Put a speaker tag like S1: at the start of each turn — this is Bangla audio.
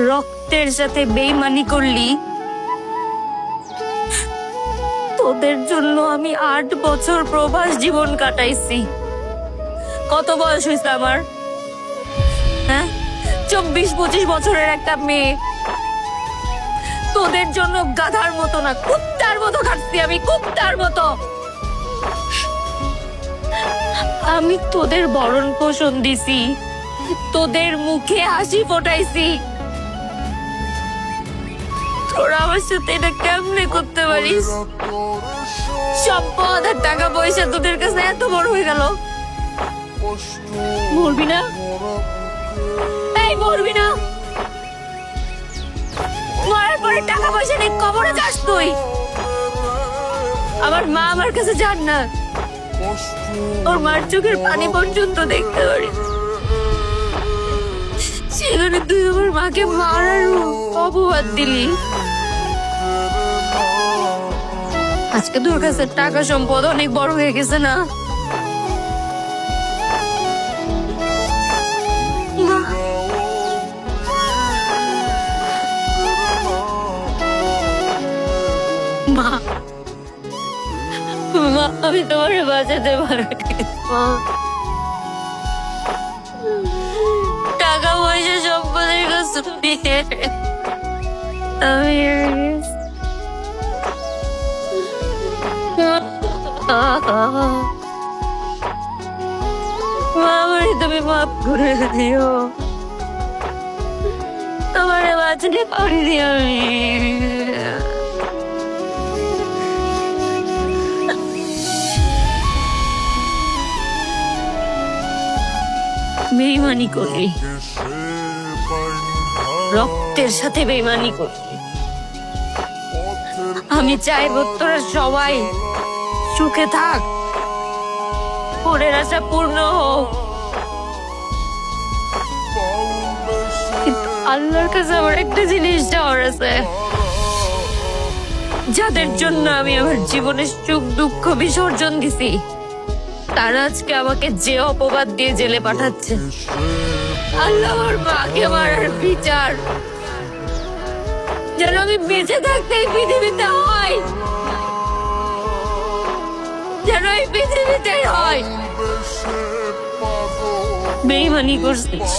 S1: রক্তের সাথে বেইমানি করলি। তোদের জন্য আমি 8 বছর প্রবাস জীবন কাটাইছি। কত বয়স হয়েছে আমার? হ্যাঁ, 24-25 বছরের একটা মেয়ে। তোদের জন্য গাধার মতো না, কুত্তার মতো খাটছি আমি, কুত্তার মতো। আমি তোদের ভরণ পোষণ দিছি, তোদের মুখে হাসি ফোটাইছি। তোরা আমার সাথে এটা কেমনে করতে পারিস? সম্পদ আর টাকা পয়সা তোদের কাছে এত বড় হয়ে গেল। মরবি না? এই মরবি না? মরার পরে টাকা পয়সা নেই, কবরে যাস তুই। আমার মা আমার কাছে যান না, ওর মার চোখের পানি পর্যন্ত দেখতে পারি। সেখানে তুই আমার মাকে মারার অপবাদ দিলি। আজকে তোর কাছে টাকা সম্পদ অনেক বড় হয়ে গেছে না? মা, মা, আমি তোমার বাঁচাতে পারি। টাকা পয়সা সম্পদের কাছে আমি আমারে তুমি মাফ করে দিও, তোমার বাঁচাতে পারিনি আমি। বেইমানি করলি, রক্তের সাথে বেইমানি করলি। আমি চাইবো তোরা সবাই সুখে থাক, পরের আশা পূর্ণ হোক, কিন্তু আল্লাহর কাছে আমার একটা জিনিস চাওয়ার আছে। যাদের জন্য আমি আমার জীবনের সুখ দুঃখ বিসর্জন দিছি, তারা আজকে আমাকে যে অপবাদ দিয়ে জেলে পাঠাচ্ছে। আল্লাহ আমার মাকে মারার বিচার যেন আমি বেঁচে থাকতে এই পৃথিবীতে হয়, যেন এই পৃথিবীতে হয়। বেইমানি করছিস,